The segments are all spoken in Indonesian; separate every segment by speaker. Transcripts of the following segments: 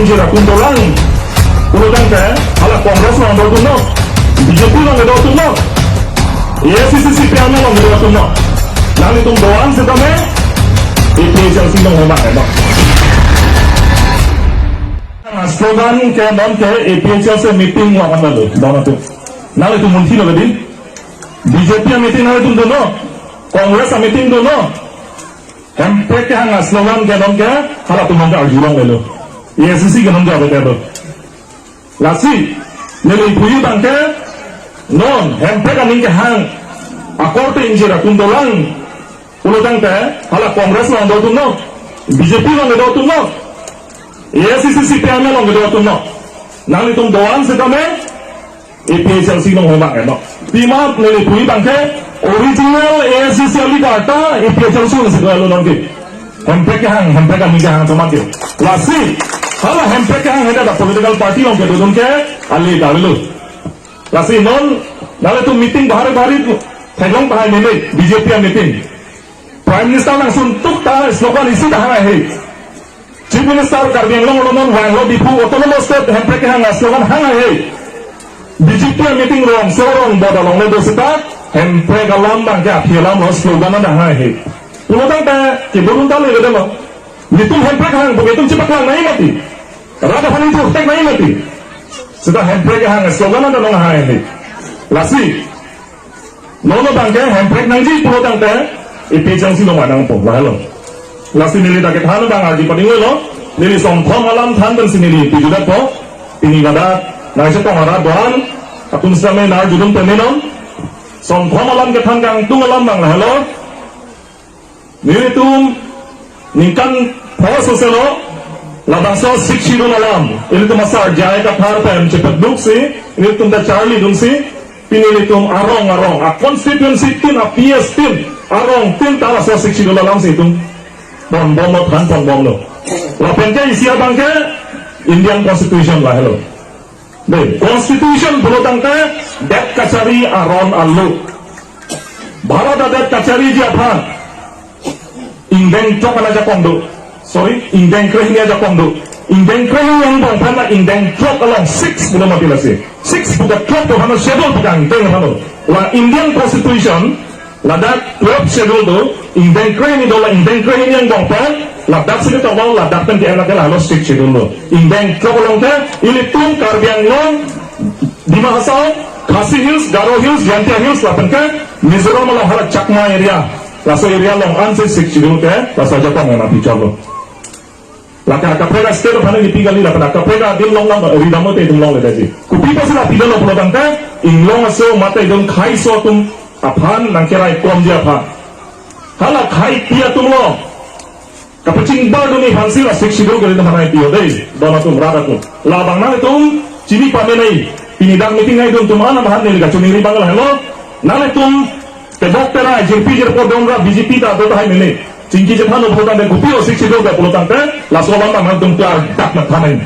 Speaker 1: injera kundolang urutan ke ala Kongres lang daw tuno BJP lang daw tuno AICC CPM lang daw tuno lang itong doang sa dami APHLC ng humak slogan ke non ke APHLC meeting mo akan lalu daw na to nang itu munti lo din BJP meeting nang itu dono Kongres meeting dono MP ke hang slogan ke non ke hala tumang ka jurong lelo AICC ke non ka betul lasi nilai puyu bangke non MP ka ning ke hang akorte injera kundolang ulutang te hala Kongres lang daw tuno BJP lang daw tuno AICC CPM lang daw tuno nang itong doan sa dami APHLC ng humak Pima nilai puyu bangke original AICC ali kata APHLC ng segala nongki MP ke hang ning ke hang tomatio lasi hala MP ke hang ada political party lang ke dudun ke ali dalu lasi non nale tu meeting bahari Thailand bahai nilai BJP meeting Prime Minister langsung tuk ta slogan isi dah hai Chief Minister Karbiang long non wang dipu autonomous state MP ke hang slogan hang hai BJP meeting rong sorong bodolong le dosita MP kalam bang ke aphilam lo slogan dah hai ulutang ta ke burun ta le lo nitum MP ke hang begitu cepat lang nahi mati rada paling tu tek nahi mati sudah MP ke hang slogan dah long hai lasi nono bang ke MP nangji ulutang ta APHLC lo manang po lahalo lasi nili tak than bang ardi padingo lo nili som thom alam than dan sinili pijudat po pinigada naisa tong ara doan atun same nar judum pemenon som thom alam ke than kang tung alam bang lahalo nili tum ningkan pho selo labang so sikshidun alam ini tum asar jaya ka thar pem chepat duk si ini tum da Charlie dun si pinili tum arong a constituency tin a PS tin arong tin tala so sikshidun alam si tum bom lo than bom lo la penke isia bangke Indian Constitution lah hello de Constitution bulotang ke det kachari aron allu Bharat det kachari ji aphan indeng chok ala ja kondo sorry indeng krehni aja kondo indeng krehni yang bong phana indeng chok along 6 bulan mati lase 6 buka chok to hano schedule bukang deng hano la Indian Constitution ladak 12 schedule do indeng krehni do la indeng krehni yang bong phan ladak sini to bang ladak pen dia nak hano 6 schedule do indeng chok along ke ini tum Karbiang long Dima Hasao Khasi Hills Garo Hills Yantia Hills la pen ke Mizoram la hara Chakma area laso area long anse 6 schedule ke laso Japan na pichalo laka kapega state phane ni pigali la kana kapega dim long long ridamo te dim long le daji kupi pa sila pidalo pulotang ka inglong aso mata idon khai so tum aphan nangkerai kom dia pha hala khai pia tum lo kapaching ba duni hansi la sik shido gele na nai pio dei dona tum rada tum la bang na tum chini pa me nai pinidang meeting ai dun tum ana bahan ne ga chuni ri bangal hello na tum te bok tera JP jer po domra BJP ta do hai mele Cingki Japan lo pulutan dan kupi o siksi do pulutan te la so bang mang tum klar dak na thamen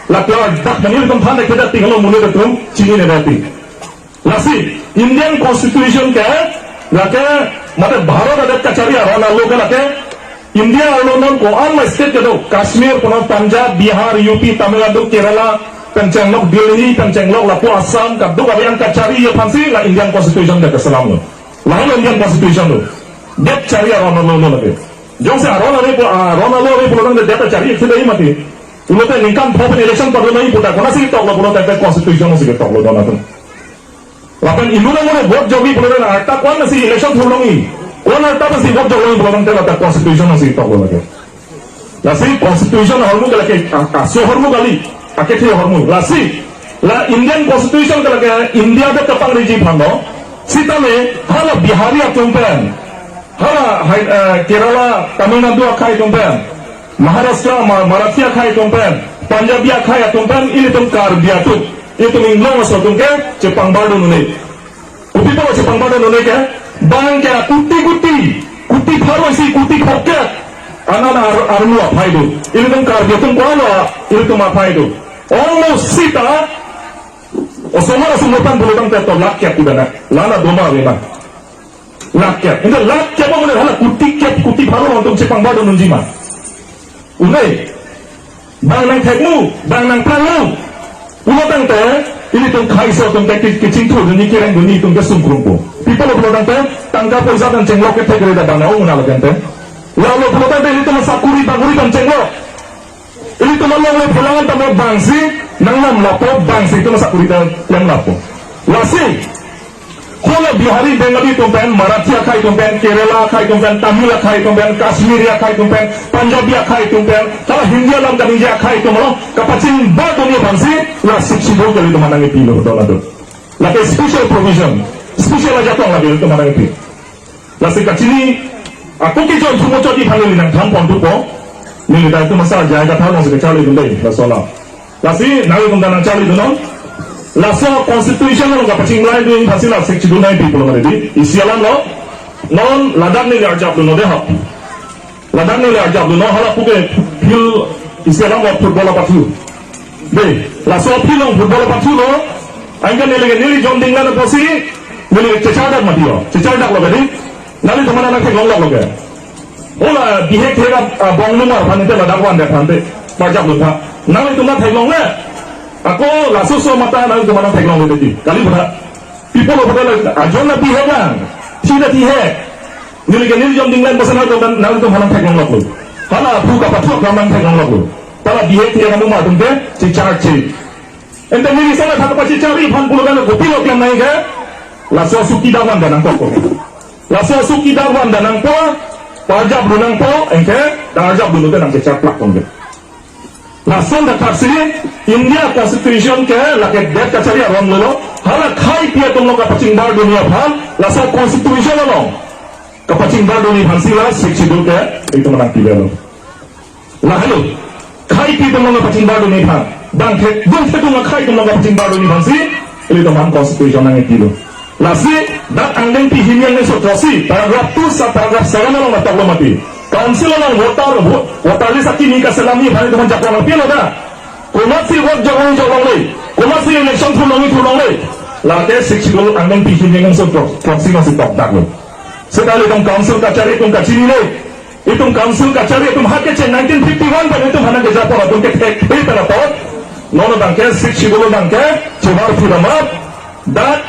Speaker 1: la klar dak na ni tum thane ke dak tingalo mune tum chini ne dati la si Indian Constitution ke la ke mate Bharat adat kachari arona lo ke la ke India arno non ko am state ke do Kashmir kono Punjab Bihar UP Tamil Nadu Kerala Penceng lok Delhi Penceng lok la po Assam kaduk abian kachari ye phansi la Indian Constitution ke salam lo la Indian Constitution lo det chari arona lo lo ke jong se arona lo re pulotang de data chari ekse dai mati ulote ningkan phopen election parlo nahi puta kona sigi toklo pulotang te constitution sigi toklo dona tum lapan induna mone vote jogi pulotang arta kon na sigi election thulongi kon arta pa sigi vote jogi pulotang te la constitution sigi toklo lage la sigi constitution hormu galake so hormu gali akethe hormu la sigi la Indian Constitution galake India de kapang riji phando sitame hala bihari atumpen hala Kerala Tamil Nadu akai tumpen Maharashtra Marathi akai tumpen Punjabi akai tumpen ini tum Karbiang tu itu minglong so tumke Jepang badu nune upi to Jepang badu nune ke bang ke kuti pharo si kuti pocket anana armu apai do ini tum Karbiang tum kono ini tum apai do almost sita osomara sumutan bulutan teto lakya kudana lana doma wena rakyat. Ini rakyat apa boleh halah kuti baru untuk Jepang baru nunjima. Unai bang nang tekmu, bang nang prangu. Ulo tangte, ini tung kaiso tung kicing tu ni kirang duni tung kesum kurungpo. People ulo tangte, tangka poisa dan cenglok ke tekere da bang naung nalo kente. Lalu ulo tangte ini tung sakuri baguri dan cenglok. Ini tung lalu pulangan tamu bangsi, nang nam lapo bangsi itu sakuri dan yang lapo. Lasi, kalau Bihari Bengali tumpen, Marathi akai tumpen, Kerala akai tumpen, Tamil akai tumpen, Kashmiri akai tumpen, Punjabi akai tumpen, kalau Hindi alam dan India akai tumpen, kapacin ba dunia bangsi, lah 60 kali itu manangi pilo dola tu. Lah special provision, special aja tu lagi itu manangi pilo. Lah sekacini, aku kijon semua jadi panggil nang tampon tu po, ni dah itu masalah jaga tahu nang sekali tu deh, lah soal. Lah si nanti tu nang cari tu no. Laso constitution lo kapacing lain tu yang hasil lah 62 people mana di isialan lo non ladak ni arjab lo deh hap ladak ni arjab lo hala puke pil isialan lo football apa tu deh laso pil lo football apa tu lo angkat nili John Ding lana posi nili cecadak mati lo cecadak lo beri nali teman anak kek lo ke ola dihek hega bong lumar panite ladak wan deh panite pajak lo pak nali teman kek lo le aku langsung so mata lalu kemana teknologi tadi kali berapa people over there ajon nabi hegan tidak dihe nilai jom tinggal pesan aku dan lalu kemana teknologi kalau aku dapat tuh kemana teknologi kalau dihe tiada kamu mah tuh si charge ente nilai sana satu pasti cari 40 kan kopi lo yang naik ke langsung suki dawan dan angkok langsung suki dawan dan angkok pajak belum angkok engke pajak belum tu nang cecaplak pun langsung dapat sini India Constitution ke laki dead kacari orang lo hala khai pia tum lo kapacing bar dunia phan langsung Constitution lo kapacing bar dunia phan sila 62 ke itu menang pilih lo lah hello khai pia tum lo kapacing bar dunia phan dan ke dun ke tum lo khai tum lo kapacing bar dunia phan si itu menang Constitution nang itu lah si dat angdeng pi himian ni sotrosi paragraf 2 sa paragraf 7 lo matak lo mati Council orang votar list kini keselami hari teman jakwan piano dah. Komasi vote jakwan jakwan leh. Komasi election tulong leh. Lagi 60 angin pihin yang so proxy masih top dak leh. Sekali itu council kacari itu kaciri leh. Itu council kacari itu hak kecil 1951 pada itu mana ke Jepun itu ke pada tahun. Nono bangke 60 bangke cuma firamat dat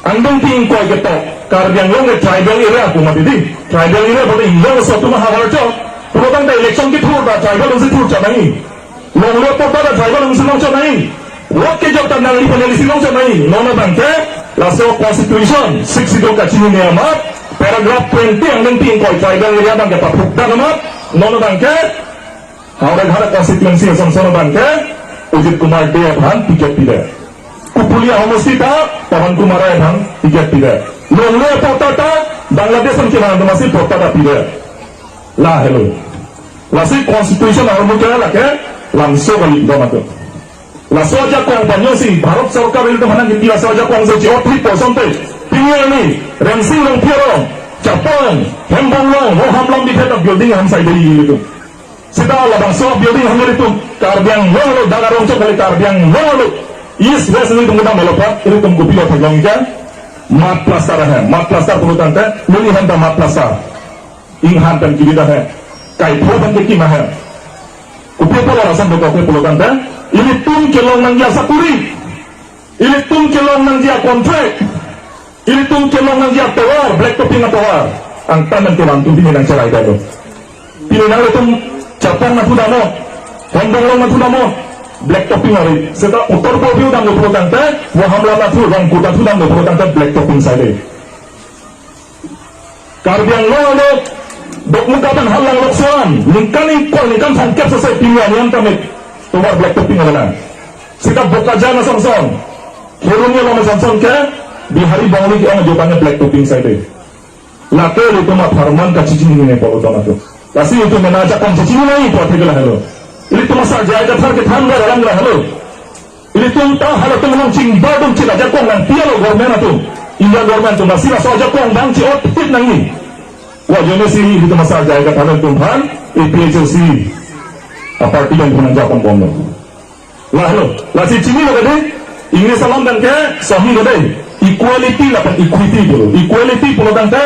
Speaker 1: angin pihin kau kita. Karbiang long tribal area aku mati di tribal area pada India suatu mahal aja. Pulau election kita turun tribal mesti turun cakap ni. Long lo pada tribal mesti long cakap ni. Waktu job tanah li peneliti long cakap ni. Nono bangke laso constitution 62 kacini ni amat paragraph 20 yang nanti kau tribal area bangke papuk dah amat. Nono bangke hara constituency sama bangke Ujit Kumar dia bang tiket tidak. Kupulia homosita Pawan Kumar bang tiket tidak. Nolnya portata Bangladesh macam mana masih portata tidak lah hello masih constitution orang muda lah ke langsung kali doma tu langsung aja kau banyak sih Bharat Sarkar itu mana kita langsung aja kau sejuk 3% tinggal ni rensing long piaro Jepun hembong long hamlam di peta building ham saya dari itu sudah lah bangsa building ham itu karbiang long lo dagarong cok kali karbiang long lo east west ini tunggu nama lepas ini tunggu pilot tergolong kan mat plastar है mat plastar पुरुषांत है मुनि हंता mat plastar इंहान तन की विधा है काई फोड़न के कीमा है उप्पे पोला रसन बको पुरुषांत है ini tum kelong nang dia sakuri ini tum kelong nang dia kontrak ini tum kelong nang dia tawar black topping tawar ang tanan tulang tum ini nang cerai dah lo ini nang tum Jepang na sudah mo Hongkong long na sudah mo black topping hari setelah utar bawah udang lo purutan teh wahamlah tu orang kuda udang lo purutan teh black topping saya karbiang lo dok muka dan halang loksuan lingkani kol lingkan sangkep selesai pilihan yang tamit tuar black topping mana sikap boka jana samson turunnya lama samson ke di hari bangun lagi orang jawabannya black topping saya laki itu mah farman kacicing ini polutan itu kasih itu menajakan cicing ini buat hegelah lo ini tuh masa jaya thar ke than gar rang halo ini tuh tahu halo tuh menang cing badung cila jakong nang tialo government itu India government tuh masih rasa jakong bang ci otit nang ini wah jadi sih itu masa jaya thar tuh than APHC parti yang punya jakong bombo lah halo lah si cini lo kade Inggris salam dan ke sahih kade equality lah kan equity dulu equality pulau dan ke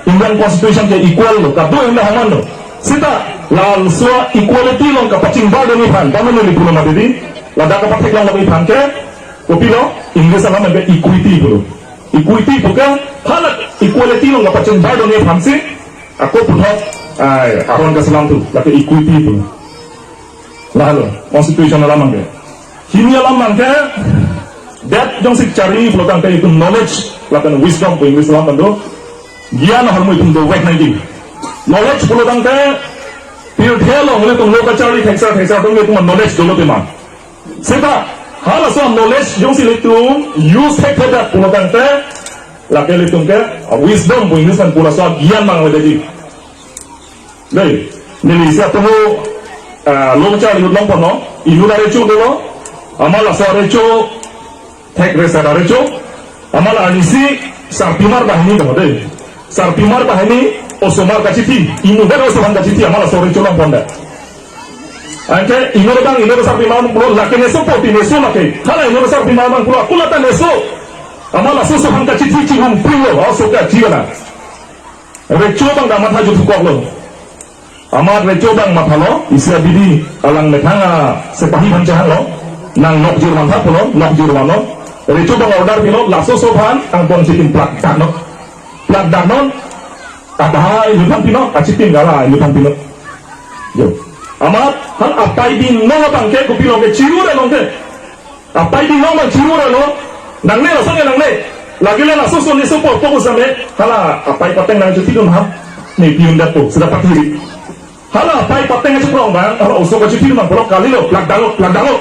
Speaker 1: Indian constitution ke equal lo kado yang dah haman lo sita langsung equality lo kapacing bar doni pan kamu nuli pulo mati di lada kapatek lang lagi pan ke opilo Inggris alam ada equity pulo equity bukan halak equality lo nggak pacen bar doni pan sih aku punya aron keselam tu lagi equity pulo lalu constitution alam ke kini alam ke that jong sik cari pulo tangke itu knowledge lakan wisdom pulo Inggris alam tu gian harmu itu do wek nanti knowledge pulo tangke Pilih oleh tung lokal cari teksa tung tung knowledge dulu teman. Sebab hal asal knowledge yang sih itu use teksa pulau tante, laki itu ke wisdom punya kan pulau soal gian mang ada jadi. Deh, ni siapa tu lokal cari itu lompat no, ilu dari cu dulu, amal asal recu, tek resa dari cu, amal anisi sarpimar bahini kamu deh, sarpimar bahini osomar kaciti, inu dari osomar kaciti, amala sore colong ponda. Angke inu sapi malam pulau, laki neso poti neso laki, kalau inu sapi malam pulau, aku lata neso, amala sosohan kaciti cihum pulau, soka ciana. Reco bang damat haju tukok lo, amat reco bang matalo, isi abidi alang metanga sepahi pancahan lo, nang nok jirman hap lo, nok jirman lo, reco bang order pilo, laso sopan, angpon sitim plak dakno, Padahal ilupan pino, acitin gala ilupan pino. Yo, amat hal apa ini nong bangke kopi longke ciru dan longke. Apa ini nong bang ciru dan lo, nang ne langsung nang ne. Lagi le langsung so ne support fokus sampai. Hala apa ini pateng nang cuti dong ham. Nih piun dapur sudah pati. Hala apa ini pateng aja pulang bang. Hala usuk aja cuti dong pulang kali lo, plak dango.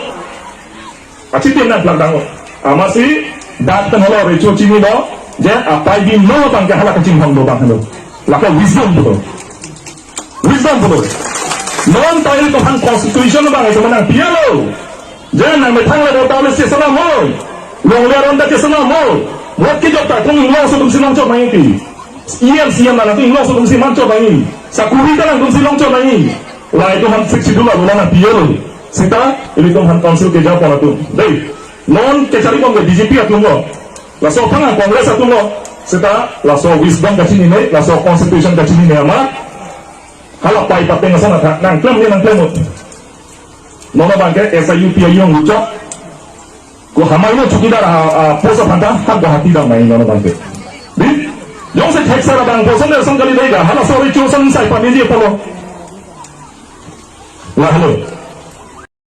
Speaker 1: Acitin nang plak dango. Amat sih datang hala recu cini lo. Je apa ini nong bangke hala kecing hong do bang lo. Laka wisdom betul. Non tahu itu kan constitution bang itu menang pialo. Jangan metang le tahu le sesalam mo. Long le ronda sesalam mo. Buat kita tak kung long sebelum silang coba ini. Siam mana tu long sebelum silang coba ini. Sakuri kan sebelum silang coba ini. Lah itu kan fiksi dulu lah pialo. Sita ini tu kan council ke jawab tu. Deh. Non kecari bang DJP atau lo. Lah so pangan kongres atau lo. Seta laso wisdom kacini ne, laso constitution kacini ne ama. Kalau pai pateng sana nang klaim dia nang klaim. Nono bangke SIUP yang lucu. Ko hamayo cuki darah posa panta tak hati dah main nono bangke. Di, yang se tek sara bang posa ne sangkali dega. Hala sore cusan sai pamiji polo. Lah halo.